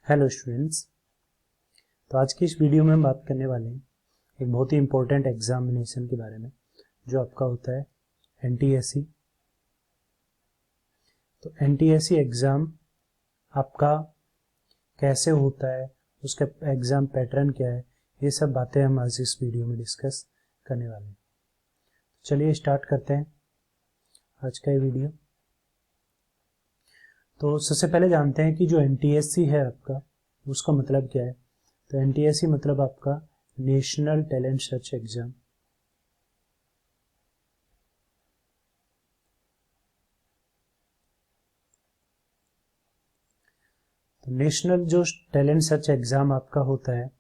Hello students. तो आज की इस वीडियो में हम बात करने वाले हैं एक बहुत ही इम्पोर्टेंट एग्जामिनेशन के बारे में जो आपका होता है एनटीएससी। तो एनटीएससी एग्ज़ाम आपका कैसे होता है, उसका एग्ज़ाम पैटर्न क्या है, ये सब बातें हम आज इस वीडियो में डिस्कस करने वाले हैं। चलिए स्टार्ट करते हैं आज का ये वीडियो। तो सबसे पहले जानते हैं कि जो एनटीएससी है आपका उसका मतलब क्या है। तो एनटीएससी मतलब आपका नेशनल टैलेंट सर्च एग्जाम। तो नेशनल जो टैलेंट सर्च एग्जाम आपका होता है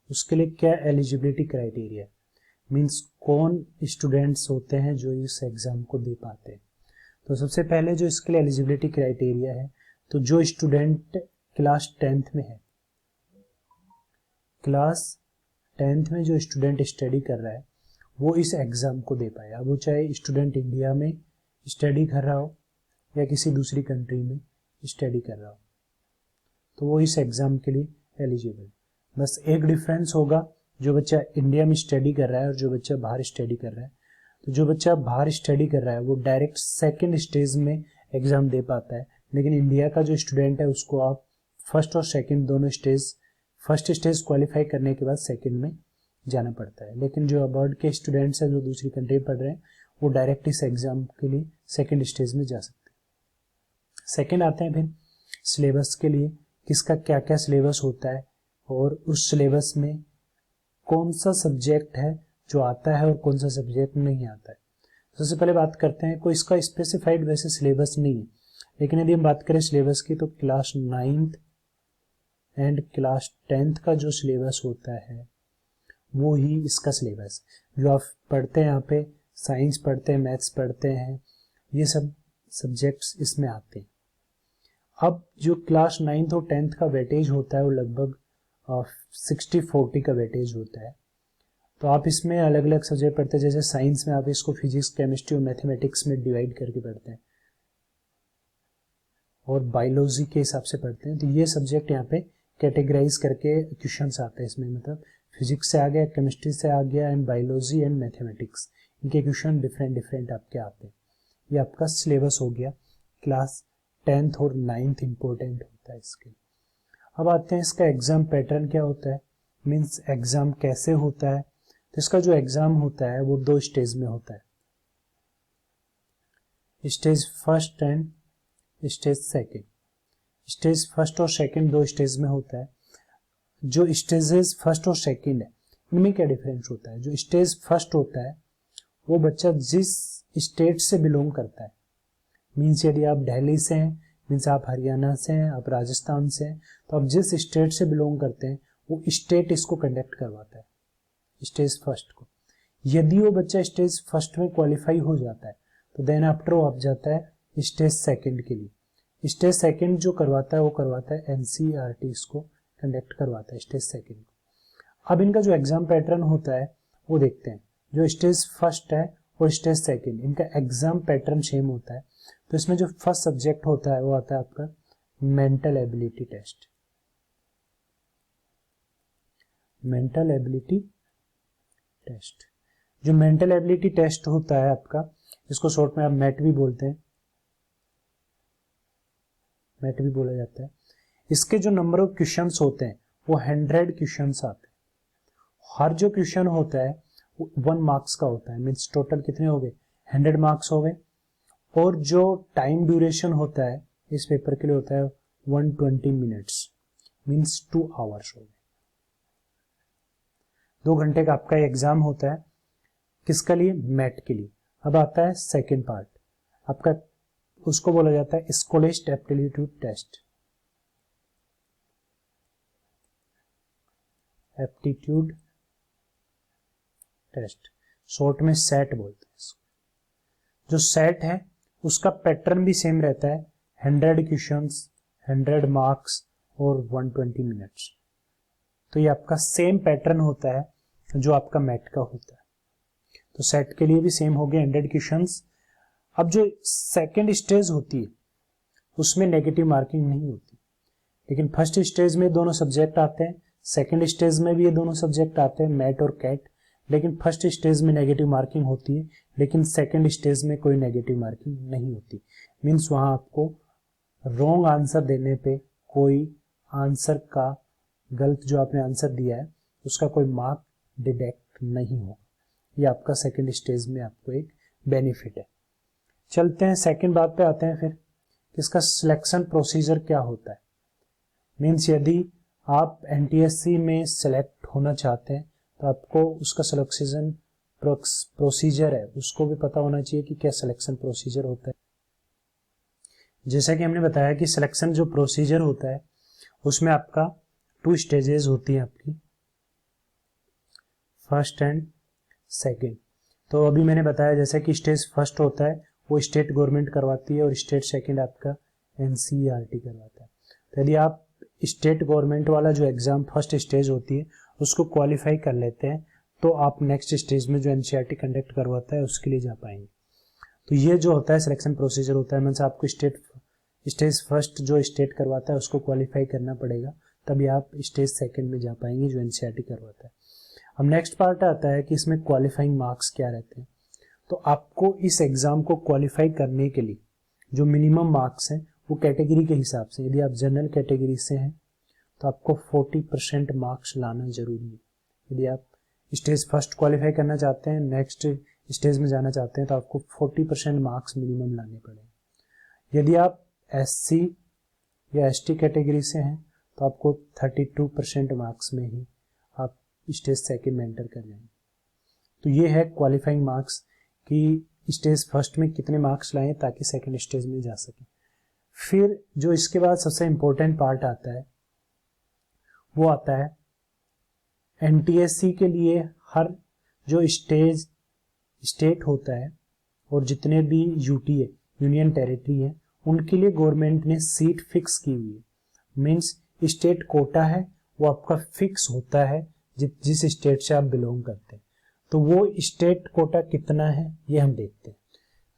उसके लिए क्या एलिजिबिलिटी क्राइटेरिया, मींस कौन स्टूडेंट्स होते हैं जो इस एग्जाम को दे पाते हैं। तो सबसे पहले जो इसके लिए एलिजिबिलिटी क्राइटेरिया है, तो जो स्टूडेंट क्लास 10th में है, क्लास 10th में जो स्टूडेंट स्टडी कर रहा है वो इस एग्ज़ाम को दे पाएगा। वो चाहे स्टूडेंट इंडिया में स्टडी कर रहा हो या किसी दूसरी कंट्री में स्टडी कर रहा हो, तो वो इस एग्ज़ाम के लिए एलिजिबल। बस एक डिफरेंस होगा, जो बच्चा इंडिया में स्टडी कर रहा है और जो बच्चा बाहर स्टडी कर रहा है। तो जो बच्चा बाहर स्टडी कर रहा है वो डायरेक्ट सेकेंड स्टेज में एग्ज़ाम दे पाता है, लेकिन इंडिया का जो स्टूडेंट है उसको आप फर्स्ट और सेकेंड दोनों स्टेज, फर्स्ट स्टेज क्वालिफाई करने के बाद सेकेंड में जाना पड़ता है। लेकिन जो अब्रॉड के स्टूडेंट्स हैं जो दूसरी कंट्री में पढ़ रहे हैं वो डायरेक्ट इस एग्ज़ाम के लिए सेकेंड स्टेज में जा सकते हैं। सेकेंड आते हैं फिर सिलेबस के लिए, किसका क्या क्या सिलेबस होता है और उस सिलेबस में कौन सा सब्जेक्ट है जो आता है और कौन सा सब्जेक्ट नहीं आता है। सबसे पहले बात करते हैं, कोई इसका स्पेसिफाइड वैसे सिलेबस नहीं है, लेकिन यदि हम बात करें सिलेबस की तो class 9th and class 10th का जो सिलेबस होता है वो ही इसका सिलेबस जो आप पढ़ते हैं। यहाँ पे साइंस पढ़ते हैं, मैथ्स पढ़ते हैं, ये सब सब्जेक्ट्स इसमें आते हैं। अब जो क्लास 9th और 10th का वेटेज होता है वो लगभग 60-40 का वेटेज होता है। तो आप इसमें अलग अलग सब्जेक्ट पढ़ते हैं, जैसे साइंस में आप इसको फिजिक्स, केमिस्ट्री और मैथमेटिक्स में डिवाइड करके पढ़ते हैं और बायोलॉजी के हिसाब से पढ़ते हैं। तो ये सब्जेक्ट यहाँ पे कैटेगराइज करके क्वेश्चंस आते हैं इसमें, मतलब फिजिक्स से आ गया, केमिस्ट्री से आ गया एंड बायोलॉजी एंड मैथमेटिक्स, इनके क्वेश्चन डिफरेंट आपके आते हैं। ये आपका सिलेबस हो गया क्लास 10th और 9th इंपॉर्टेंट होता है इसके। अब आते हैं इसका एग्जाम पैटर्न क्या होता है, मीन्स एग्जाम कैसे होता है। तो इसका जो एग्जाम होता है वो 2 स्टेज में होता है, stage first and stage second. Stage first और सेकेंड 2 स्टेज में होता है। जो स्टेजेस फर्स्ट और सेकेंड है इनमें क्या डिफरेंस होता है। जो स्टेज फर्स्ट होता है वो बच्चा जिस स्टेट से बिलोंग करता है, मीन्स यदि आप दिल्ली से हैं, मीन्स आप हरियाणा से हैं, आप राजस्थान से हैं, तो आप जिस स्टेट से बिलोंग करते हैं वो स्टेट इसको कंडक्ट करवाता है स्टेज फर्स्ट को। यदि वो बच्चा स्टेज फर्स्ट में क्वालिफाई हो जाता है तो देन आफ्टर वो आप जाता है स्टेज सेकेंड के लिए। स्टेज सेकेंड जो करवाता है वो करवाता है एनसीईआरटी, इसको कंडक्ट करवाता है स्टेज सेकेंड को। अब इनका जो एग्जाम पैटर्न होता है वो देखते हैं। जो स्टेज फर्स्ट है और स्टेज सेकेंड, इनका एग्जाम पैटर्न सेम होता है। तो इसमें जो फर्स्ट सब्जेक्ट होता है वो आता है आपका mental ability test. Mental ability test, जो मेंटल एबिलिटी टेस्ट होता है आपका, इसको शॉर्ट में आप मैट भी बोलते हैं, मैट भी बोला जाता है। इसके जो नंबर ऑफ क्वेश्चंस होते हैं वो 100 क्वेश्चंस आते हैं। हर जो क्वेश्चन होता है वो 1 मार्क्स का होता है, मीन्स टोटल कितने हो गए 100 मार्क्स हो गए। और जो टाइम ड्यूरेशन होता है इस पेपर के लिए होता है 120 मिनट्स, मीन्स 2 आवर्स हो गए। 2 घंटे का आपका एग्जाम होता है, किसका लिए, मैट के लिए। अब आता है सेकेंड पार्ट आपका, उसको बोला जाता है scholastic aptitude test. Aptitude test short में सेट बोलते हैं इसको। जो सेट है उसका पैटर्न भी सेम रहता है, 100 क्वेश्चंस, 100 मार्क्स और 120 मिनट्स। तो ये आपका सेम पैटर्न होता है जो आपका मैट का होता है। तो सेट के लिए भी सेम हो गया 100 क्वेश्चंस। अब जो सेकंड स्टेज होती है उसमें नेगेटिव मार्किंग नहीं होती, लेकिन फर्स्ट स्टेज में दोनों सब्जेक्ट आते हैं, सेकंड स्टेज में भी ये दोनों सब्जेक्ट आते हैं, मैट और कैट। लेकिन फर्स्ट स्टेज में नेगेटिव मार्किंग होती है, लेकिन सेकंड स्टेज में कोई नेगेटिव मार्किंग नहीं होती। मीन्स वहां आपको रॉन्ग आंसर देने पे कोई आंसर का गलत जो आपने आंसर दिया है उसका कोई मार्क डिडक्ट नहीं होगा। ये आपका सेकंड स्टेज में आपको एक बेनिफिट है। चलते हैं सेकंड बात पे आते हैं फिर, इसका सिलेक्शन प्रोसीजर क्या होता है। मीन्स यदि आप एनटीएससी में सेलेक्ट होना चाहते हैं तो आपको उसका सिलेक्शन प्रोसीजर है उसको भी पता होना चाहिए कि क्या सिलेक्शन प्रोसीजर होता है। जैसा कि हमने बताया कि सिलेक्शन जो प्रोसीजर होता है उसमें आपका 2 स्टेजेस होती है आपकी, फर्स्ट एंड सेकंड। तो अभी मैंने बताया जैसा कि स्टेज फर्स्ट होता है वो स्टेट गवर्नमेंट करवाती है और स्टेट सेकंड आपका एनसीईआरटी करवाता है। तो यदि आप स्टेट गवर्नमेंट वाला जो एग्जाम फर्स्ट स्टेज होती है उसको क्वालिफाई कर लेते हैं तो आप नेक्स्ट स्टेज में जो एनसीईआरटी कंडक्ट करवाता है उसके लिए जा पाएंगे। तो ये जो होता है सिलेक्शन प्रोसीजर होता है, मीन्स आपको स्टेज फर्स्ट जो स्टेट करवाता है उसको क्वालिफाई करना पड़ेगा, तभी आप स्टेज सेकंड में जा पाएंगे जो एनसीईआरटी करवाता है। अब नेक्स्ट पार्ट आता है कि इसमें क्वालिफाइंग मार्क्स क्या रहते हैं। तो आपको इस एग्जाम को क्वालिफाई करने के लिए जो मिनिमम मार्क्स हैं वो कैटेगरी के हिसाब से, यदि आप जनरल कैटेगरी से हैं तो आपको 40% मार्क्स लाना जरूरी है। यदि आप स्टेज फर्स्ट क्वालिफाई करना चाहते हैं, नेक्स्ट स्टेज में जाना चाहते हैं तो आपको 40% मार्क्स मिनिमम लाने पड़ेंगे। यदि आप एससी या एसटी कैटेगरी से हैं तो आपको 32% मार्क्स में ही आप स्टेज सेकंड में एंटर कर जाएंगे। तो ये है क्वालिफाइंग मार्क्स कि स्टेज फर्स्ट में कितने मार्क्स लाएं ताकि सेकंड स्टेज में जा सकें। फिर जो इसके बाद सबसे इंपॉर्टेंट पार्ट आता है वो आता है एनटीएससी के लिए हर जो स्टेट होता है और जितने भी यूटी है, यूनियन टेरिटरी है, उनके लिए गवर्नमेंट ने सीट फिक्स की हुई है। मीन्स स्टेट कोटा है वो आपका फिक्स होता है जिस स्टेट से आप बिलोंग करते हैं। तो वो स्टेट कोटा कितना है ये हम देखते हैं।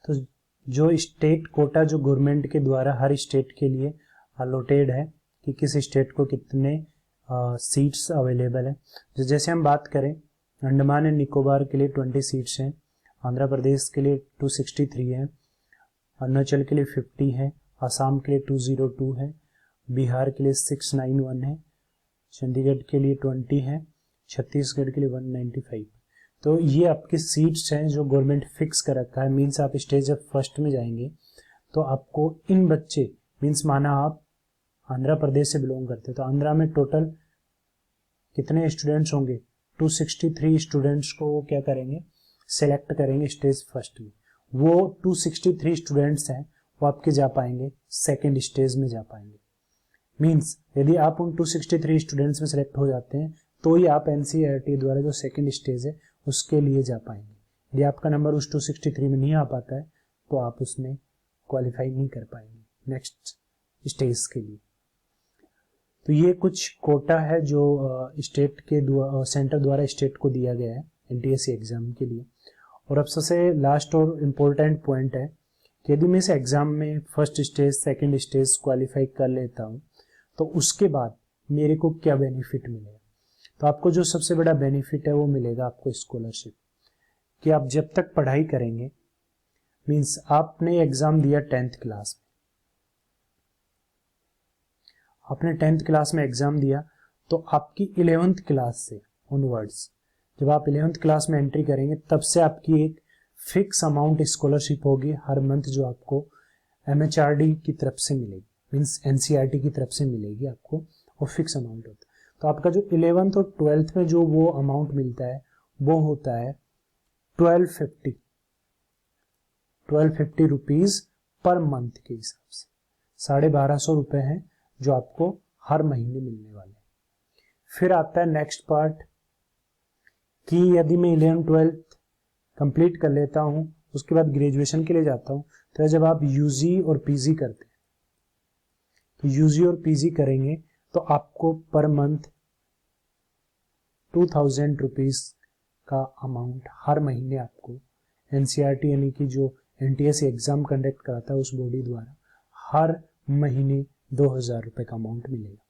तो जो स्टेट कोटा जो गवर्नमेंट के द्वारा हर स्टेट के लिए अलॉटेड है कि किस स्टेट को कितने सीट्स अवेलेबल है। जैसे हम बात करें अंडमान एंड निकोबार के लिए 20 सीट्स हैं, आंध्र प्रदेश के लिए 263 है, अरुणाचल के लिए 50 है, असम के लिए 202 है, बिहार के लिए 691 है, चंडीगढ़ के लिए 20 है, छत्तीसगढ़ के लिए 195। तो ये आपकी सीट्स हैं जो गवर्नमेंट फिक्स कर रखा है। मीन्स आप स्टेज जब फर्स्ट में जाएंगे तो आपको इन बच्चे, मीन्स माना आप आंध्र प्रदेश से बिलोंग करते हैं तो आंध्रा में टोटल कितने स्टूडेंट्स होंगे, 263 स्टूडेंट्स को वो क्या करेंगे, सेलेक्ट करेंगे स्टेज फर्स्ट में। वो 263 स्टूडेंट्स हैं वो आपके जा पाएंगे सेकेंड स्टेज में जा पाएंगे। मीन्स यदि आप उन 263 स्टूडेंट्स में सेलेक्ट हो जाते हैं तो ही आप एनसीईआरटी द्वारा जो सेकेंड स्टेज है उसके लिए जा पाएंगे। यदि आपका नंबर उस 263 में नहीं आ पाता है तो आप उसमें क्वालिफाई नहीं कर पाएंगे नेक्स्ट स्टेज के लिए। तो ये कुछ कोटा है जो स्टेट के सेंटर द्वारा स्टेट को दिया गया है एनटीएससी एग्जाम के लिए। और अब सबसे लास्ट और इम्पोर्टेंट पॉइंट है कि यदि मैं इस एग्जाम में first stage second stage qualify कर लेता हूँ तो उसके बाद मेरे को क्या बेनिफिट मिलेगा। तो आपको जो सबसे बड़ा बेनिफिट है वो मिलेगा आपको स्कॉलरशिप, कि आप जब तक पढ़ाई करेंगे, मीन्स आपने एग्जाम दिया 10th क्लास में, आपने 10th क्लास में एग्जाम दिया तो आपकी 11th क्लास से ऑनवर्ड्स जब आप 11th क्लास में एंट्री करेंगे तब से आपकी एक फिक्स अमाउंट स्कॉलरशिप होगी हर मंथ जो आपको एमएचआरडी की तरफ से मिलेगी, मीन्स एनसीईआरटी की तरफ से मिलेगी आपको, और फिक्स अमाउंट होता है। तो आपका जो 11th और 12th में जो वो अमाउंट मिलता है वो होता है 1250 रुपीज पर मंथ के हिसाब से, 1250 रुपए हैं जो आपको हर महीने मिलने वाले। फिर आता है नेक्स्ट पार्ट कि यदि मैं 11th-12th कंप्लीट कर लेता हूं उसके बाद ग्रेजुएशन के लिए जाता हूं तो जब आप यूजी और पीजी करते हैं तो यूजी और पीजी करेंगे तो आपको पर मंथ 2000 रुपीज का अमाउंट हर महीने आपको एनसीईआरटी यानी कि जो एनटीएससी एग्जाम कंडक्ट कराता है उस बॉडी द्वारा हर महीने 2000 रुपए का अमाउंट मिलेगा।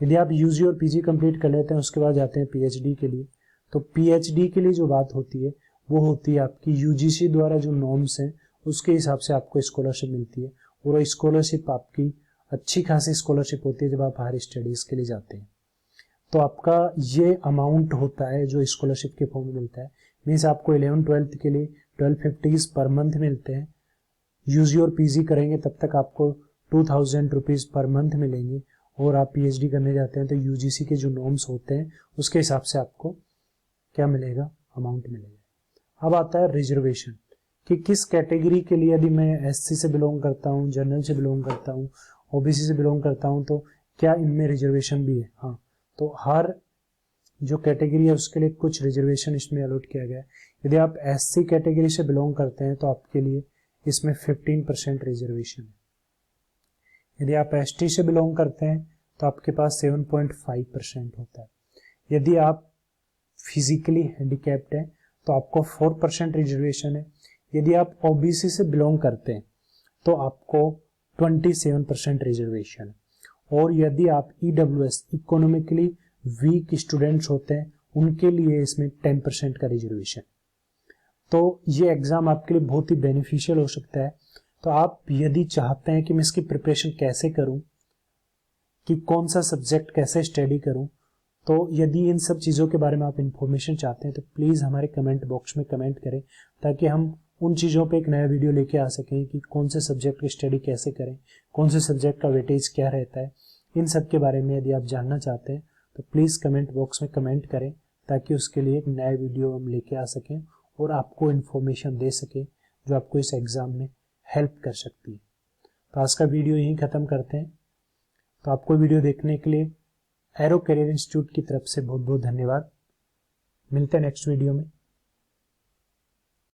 यदि आप यूजी और पीजी कंप्लीट कर लेते हैं उसके बाद जाते हैं पीएचडी के लिए, तो पीएचडी के लिए जो बात होती है वो होती है आपकी यूजीसी द्वारा जो नॉर्म्स हैं उसके हिसाब से आपको स्कॉलरशिप मिलती है, और स्कॉलरशिप आपकी अच्छी खासी स्कॉलरशिप होती है जब आप हायर स्टडीज के लिए जाते हैं। तो आपका ये अमाउंट होता है जो स्कॉलरशिप के फॉर्म में मिलता है, मीन्स आपको 11-12 के लिए 1250 पर मंथ मिलते हैं। यूजी और पीजी करेंगे तब तक आपको 2000 रुपीज़ पर मंथ मिलेंगे, और आप पीएचडी करने जाते हैं तो यूजीसी के जो नॉर्म्स होते हैं उसके हिसाब से आपको क्या मिलेगा, अमाउंट मिलेगा। अब आता है रिजर्वेशन, कि किस कैटेगरी के लिए, यदि मैं एससी से बिलोंग करता हूँ, जनरल से बिलोंग करता हूँ, ओबीसी से बिलोंग करता हूँ, तो क्या इनमें रिजर्वेशन भी है। हाँ, तो हर जो कैटेगरी है उसके लिए कुछ रिजर्वेशन इसमें अलॉट किया गया है। यदि आप एससी कैटेगरी से बिलोंग करते हैं तो आपके लिए इसमें 15% रिजर्वेशन है। यदि आप एसटी से बिलोंग करते हैं तो आपके पास 7.5% होता है। यदि आप फिजिकली हैंडीकैप्ड हैं तो आपको 4% रिजर्वेशन है। यदि आप ओबीसी से बिलोंग करते हैं तो आपको 27% रिजर्वेशन है। और यदि आप ईडब्ल्यूएस इकोनॉमिकली वीक स्टूडेंट्स होते हैं उनके लिए इसमें 10% का रिजर्वेशन। तो ये एग्जाम आपके लिए बहुत ही बेनिफिशियल हो सकता है। तो आप यदि चाहते हैं कि मैं इसकी प्रिपरेशन कैसे करूं, कि कौन सा सब्जेक्ट कैसे स्टडी करूं, तो यदि इन सब चीज़ों के बारे में आप इन्फॉर्मेशन चाहते हैं तो प्लीज़ हमारे कमेंट बॉक्स में कमेंट करें, ताकि हम उन चीज़ों पे एक नया वीडियो लेके आ सकें कि कौन से सब्जेक्ट की स्टडी कैसे करें, कौन से सब्जेक्ट का वेटेज क्या रहता है। इन सब के बारे में यदि आप जानना चाहते हैं तो प्लीज़ कमेंट बॉक्स में कमेंट करें, ताकि उसके लिए एक नया वीडियो हम लेके आ सकें और आपको इन्फॉर्मेशन दे सकें जो आपको इस एग्ज़ाम में हेल्प कर सकती है। तो आज का वीडियो यहीं ख़त्म करते हैं। तो आपको वीडियो देखने के लिए एरो करियर इंस्टीट्यूट की तरफ से बहुत बहुत धन्यवाद। मिलते हैं नेक्स्ट वीडियो में।